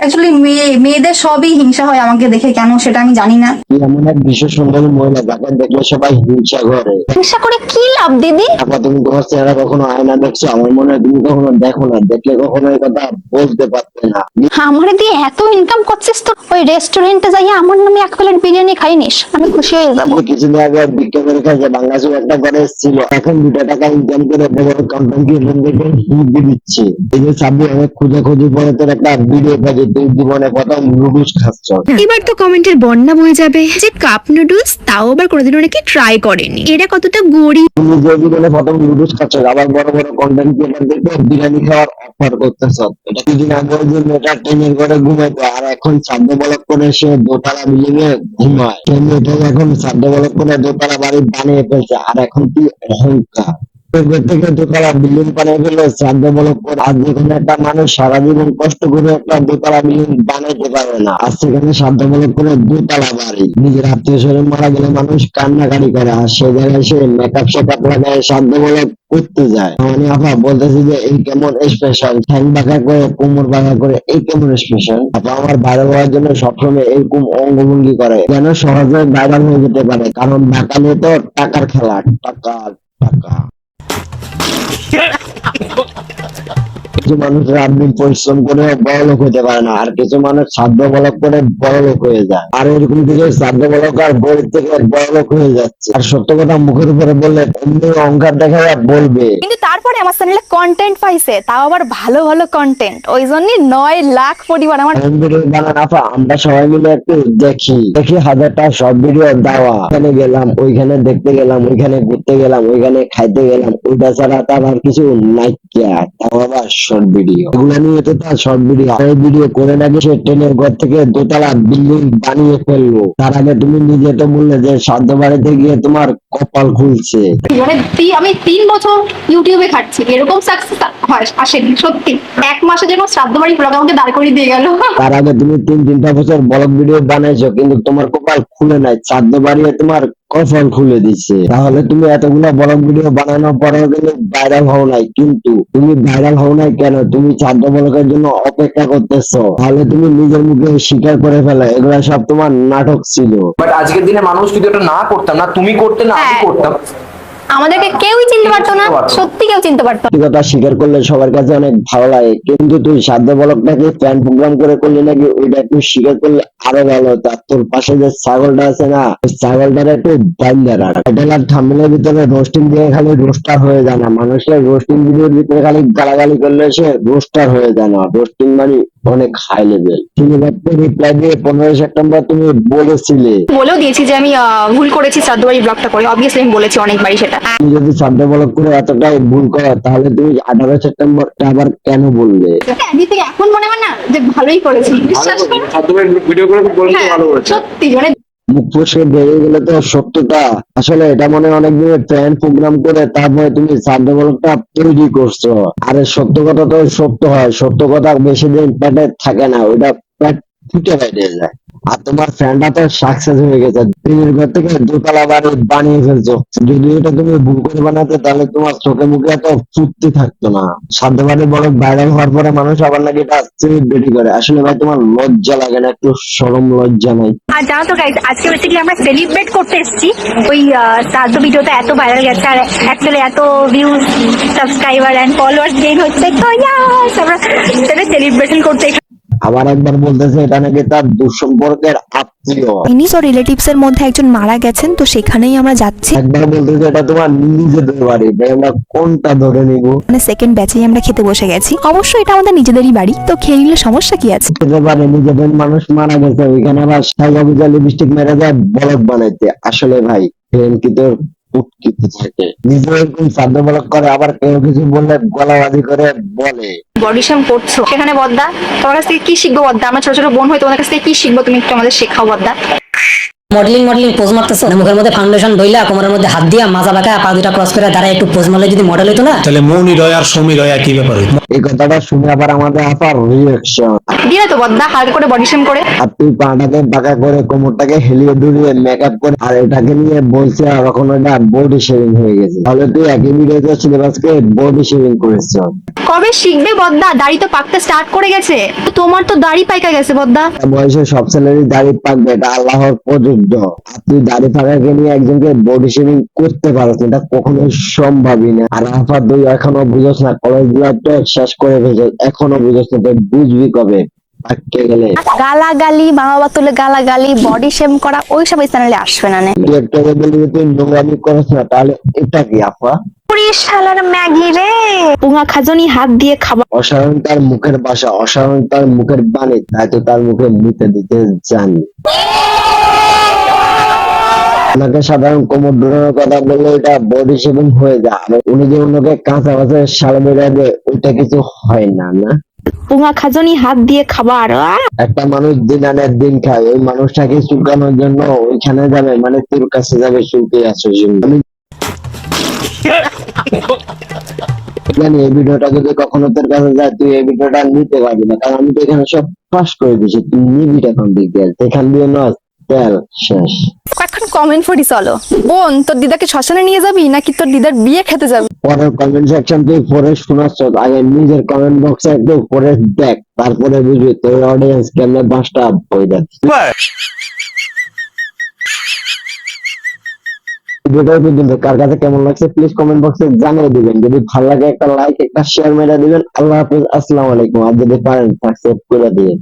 Actually মেয়েদের সবই হিংসা হয় আমাকে দেখে, কেন সেটা আমি জানি না। এমন এক বিশ্ব সুন্দরী মহিলা যাকে দেখলে সবাই হিংসা করে। হিংসা করে কি লাভ দিদি? আপা, তুমি তোমার চেহারা কখনো আয়না দেখছো? আমার মনে হয় তুমি কখনো দেখো না, দেখলে কখনো এই কথা বলতে পারতে না। আমারে দিয়ে এত ইনকাম করছিস তো ওই রেস্টুরেন্টে যাইয়া আমার নামে এক প্লেট বিরিয়ানি খাই নিস, আমি খুশি হয়ে যাবো। কিছুদিন আগে বিক্রি করে খাইছে বাংলাদেশে একটা করে ছিল, এখন 2 টাকা ইনকাম করে বড় কন্টেন্ট ক্রিয়েটরদেরকে হুমকি দিচ্ছে। এই যে সাব্বির অনেক খোঁজাখুঁজি করে তোর একটা ভিডিও পাইছে, তুই জীবনে প্রথম নুডলস খাচ্ছ। এবার তো কমেন্টের বন্যা বয়ে যাবে যে কাপ নুডলস তাও আবার কোনোদিনও নাকি ট্রাই করেনি, এরা কতটা গরিব। তুমি যে জীবনে প্রথম নুডলস খাচ্ছ, আবার বড় বড় কন্টেন্ট ক্রিয়েটরদেরকে বিরিয়ানি খাওয়ার অফার করতেছ। এটা কিছুদিন আগে যে মেয়েটা ট্রেনের ঘরে ঘুমাইতো, আর এখন সাধ্য বলক করে সে দোতলা বিল্ডিং এ ঘুমায়। সেই মেয়েটা এখন সাধ্য বলক করে দোতলা বাড়ি বানিয়ে ফেলছে, আর এখন কি অহংকার! থেকে দোতলা বিল্ডিং বানিয়ে ফেললো সাধ্য বলক করে। আর যেখানে একটা মানুষ সারা জীবন কষ্ট করে একটা দোতলা বিল্ডিং বানাইতে পারে না, আর সেখানে সাধ্য বলক করে দোতলা বাড়ি। নিজের আত্মীয় স্বজন মারা গেলে মানুষ কান্নাকাটি করে, আর সে জায়গায় সে মেকআপ শেকআপ লাগায় সাধ্য বলক করতে যায়। মানে আপা বলতেছি যে এই কেমন স্পেশাল, ঠ্যাং বাঁকা করে কোমর বাঁকা করে, এই কেমন স্পেশাল? আপা আমার ভাইরাল হওয়ার জন্য সবসময় এরকম অঙ্গভঙ্গি করে যেন সহজে ভাইরাল হয়ে যেতে পারে, কারণ ঢাকা নিয়ে তো টাকার খেলা, টাকা টাকা। কিছু মানুষ রাত দিন পরিশ্রম করে বড় লোক হতে পারে না, আর কিছু মানুষ সাধ্য বলক করে বড় লোক হয়ে যায়। আর এরকম কিছু সাধ্য বলক আর গরিব থেকে বড় লোক হয়ে যাচ্ছে। আর সত্য কথা মুখের উপরে বললে এমনি অহংকার দেখা বলবে, কিন্তু তারপরে আমার চ্যানেলে কন্টেন্ট পাইছে, তাও আবার ভালো ভালো কন্টেন্ট, ওই জন্যই 9 লাখ পরিবার আমার। ভিডিও বানান আপা, আমরা সবাই মিলে একটু দেখি দেখি, হাজারটা সব ভিডিও দেওয়া, এখানে গেলাম, ওইখানে দেখতে গেলাম, ওইখানে ঘুরতে গেলাম, ওইখানে খাইতে গেলাম, ওইটা ছাড়া তার আর কিছু নাই। তাও আবার শর্ট ভিডিও, এগুলো নিয়ে তো তার শর্ট ভিডিও। এই ভিডিও করে নাকি সে ট্রেনের ঘর থেকে দোতলা বিল্ডিং বানিয়ে ফেললো। তার আগে তুমি নিজে তো বললে যে সাধ্য বাড়িতে গিয়ে তোমার কপাল খুলছে। মানে আমি 3 বছর ইউটিউবে খাটছি, এরকম সাকসেস আসেনি সত্যি। 1 মাসে যেন শ্রাদ্ধ বাড়ি ব্লগ আমাকে দাঁড় করিয়ে দিয়ে গেল। তার আগে তুমি 3-4 বছর ব্লগ ভিডিও বানাইছো, কিন্তু তোমার কপাল খুলে নাই, সাধ্য বাড়িয়ে তোমার কপাল খুলে দিচ্ছে। তাহলে তুমি এতগুলো ব্লগ ভিডিও বানানোর পরেও কিন্তু ভাইরাল হও নাই। কিন্তু তুমি ভাইরাল হও নাই কেন? তুমি সাধ্য ব্লগের জন্য অপেক্ষা করতেছো। তাহলে তুমি নিজের মুখে স্বীকার করে ফেলো এগুলা সব তোমার নাটক ছিল। বাট আজকের দিনে মানুষ যদি এটা না করতাম, না তুমি করতে না আমি করতাম, আমাদেরকে কেউই চিনতে পারতো না, সত্যি কেউ চিনতে পারতো না। সত্যি কথা স্বীকার করলে সবার কাছে অনেক ভালো লাগে, কিন্তু তুই সাধ্য বলকটাকে ফ্যান প্রোগ্রাম করে করলি নাকি, ওইটা একটু স্বীকার করলে আরো ভালো হতো। আর তোর পাশে যে ছাগলটা আছে না, ওই ছাগলটার একটু বাইন্দা রাখ। টাইটেল থাম্বনেলের ভিতরে রোস্টিং দিয়ে খালি রোস্টার হয়ে যায় না, মানুষের রোস্টিং ভিডিওর ভিতরে খালি গালাগালি করলে সে রোস্টার হয়ে যায় না। রোস্টিং মানে অনেক হাই লেভেল। তুমি রিপ্লাই দিয়ে 15 সেপ্টেম্বর তুমি বলেছিলে, বলেও দিয়েছি যে আমি ভুল করেছি শ্রাদ্ধ বাড়ি ব্লগটা করে, অবভিয়াসলি আমি বলেছি অনেকবারই সেটা। তুমি যদি সাধ্য বলক করে এতটাই ভুল করো, তাহলে তুমি 18 সেপ্টেম্বরটা আবার কেন বললে? আজকে থেকে এখন মনে হয় না যে ভালোই করেছি, বিশ্বাস করো। ভিডিও করে বলতে ভালো করেছে। সত্যি মানে মুখ ফসকে বেরিয়ে গেলে তো সত্যটা। আসলে এটা মনে হয় অনেকদিনের প্ল্যান প্রোগ্রাম করে তারপরে তুমি সাধ্য বলকটা তৈরি করছো। আরে সত্য কথা তো সত্য হয়, সত্য কথা বেশি দিন পেটে থাকে না, ওইটা পেট ফুটে বেরিয়ে যায়। আর তোমার ফ্যানটা তো সাকসেস হয়ে গেছে, ট্রেনের ঘর থেকে দোতলা বাড়ি বানিয়ে ফেলছো। যদি এটা তুমি ভুল করে বানাতে, তাহলে তোমার চোখে মুখে এত ফুটতে থাকতো না। সাধ্য বাড়ি বড় ভাইরাল হওয়ার পরে মানুষ আবার নাকি এটা সেলিব্রিটি করে। আসলে ভাই তোমার লজ্জা লাগে না? একটু শরম লজ্জা নাই? আর জানো তো গাইস, আজকে বেসিক্যালি আমরা সেলিব্রেট করতে এসেছি। ওই শ্রাদ্ধ ভিডিওটা এত ভাইরাল গেছে, আর অ্যাকচুয়ালি এত views, subscriber and followers gain হচ্ছে, তো ইয়াস আমরা সেটা সেলিব্রেশন করতে। আবার একবার বলতেছে এটা নাকি তার দুঃসম্পর্কের আত্মীয়। ইনিস ও রিলেটিভস এর মধ্যে একজন মারা গেছেন, তো সেখানেই আমরা যাচ্ছি। একবার বলতেছে এটা তোমার নিজেদের বাড়ি, তাই আমরা কোনটা ধরে নিব? মানে সেকেন্ড ব্যাচেই আমরা খেতে বসে গেছি। অবশ্যই এটা আমাদের নিজেদেরই বাড়ি, তো খেয়ে নিলে সমস্যা কি আছে? খেতে পারে, নিজেদের মানুষ মারা গেছে, ওইখানে আবার সাইবা বুঝা লিপস্টিক মেরে যায় বলক বানাইতে। আসলে ভাই প্রেম কি তোর উৎকিতে থাকে? নিজে এরকম সাধ্য বলক করে, আবার কেউ কিছু বললে গলাবাজি করে বলে। বডি শেম করছো সেখানে বদ্দা, তোমার কাছ থেকে কি শিখবো বদ্দা? আমরা ছোট ছোট বোন হই, তোমাদের কাছ থেকে কি শিখবো? তুমি একটু আমাদের শেখাও বদ্দা। মডেলিং পোজ মারতেছো, মুখের মধ্যে ফাউন্ডেশন ঢইলা কোমরের মধ্যে হাত দিয়া মাজা বাঁকা পা দুটা ক্রস করে দাঁড়ায় একটু পোজ মারলে যদি মডেল হইতো না। তাহলে মৌনি রয় আর সমী রয় কি ব্যাপার হইতো? এই কথাটা শুনে আবার আমাদের আপার রিয়াকশন। দিলে তো বদ্দা হালকা করে বডি শেম করে। আর তুই পাটাকে বাঁকা করে কোমরটাকে হেলিয়ে দুলিয়ে মেকআপ করে আর এটাকে নিয়ে বলছে আর এখন এটা বডি শেভিং হয়ে গেছে। তাহলে তুই একই ভিডিওতে সিলেবাসকে বডি শেভিং করেছ। কবে শিখবে বদ্দা? দাড়ি তো পাকতে স্টার্ট করে গেছে। তোমার তো দাড়ি পাইকা গেছে বদ্দা। বয়সে সব ছেলেরই দাড়ি পাকবে, এটা আল্লাহর প্রযোজ্য। আর তুই দাড়ি পাকাকে নিয়ে একজনকে বডি শেভিং করতে পারছ, এটা কখনো সম্ভবই না। আর আফা তুই এখনো বুঝোস না, কলেজ লাইফটা শেষ করে ফেলছ, এখনো বুঝোস না, তুই বুঝবি কবে পাকতে গেলে। গালাগালি, মা বাবা তুলে গালাগালি, বডি শেম করা ওইসব চ্যানেলে আসবে না। তুই একটা বলবি তুই নোংরামি করছ না, তাহলে এটা কি আপা? শালার ম্যাগি রে, পুঙা খাজনি হাত দিয়ে খাবার। অসাধারণ তার মুখের ভাষা, অসাধারণ তার মুখের বাণী, তাই তো তার মুখে মুতে দিতে জানি। ওনাকে সাধারণ কোমর ডোলানোর কথা বললে এটা বডি শেভিং হয়ে যায়, আর উনি যে অন্যকে কাঁচা বাসে সাল বেড়ে দেয় ওইটা কিছু হয় না। না, পুঙা খাজনি হাত দিয়ে খাবার। একটা মানুষ দিন আনে দিন খায়, ওই মানুষটাকে চুলকানোর জন্য ওইখানে যাবে, মানে তোর কাছে যাবে চুলকে আসার জন্য। আমি জানি এই ভিডিওটা যদি কখনো তোর কাছে যায় তুই এই ভিডিওটা নিতে পারবি না, কারণ আমি তো এখানে সব পাস করে দিয়েছি। তুই নিবি এখন দিকে এখান দিয়ে নয়, তেল শেষ। এখন কমেন্ট পড়ি চলো। বোন, তোর দিদাকে শ্মশানে নিয়ে যাবি নাকি তোর দিদার বিয়ে খেতে যাবি? পরের কমেন্ট সেকশন তুই পড়ে শোনাচ্ছ, আগে নিজের কমেন্ট বক্সে একটু পড়ে দেখ, তারপরে বুঝবি তোর অডিয়েন্স কেমনে পাঁচটা বই যাচ্ছে। ভিডিও পর্যন্ত কার কাছে কেমন লাগছে প্লিজ কমেন্ট বক্সে জানিয়ে দিবেন। যদি ভালো লাগে একটা লাইক একটা শেয়ার মেরে দিবেন। আল্লাহ হাফেজ, আসসালামু আলাইকুম। আর যদি পারেন সাবস্ক্রাইব করে দিবেন।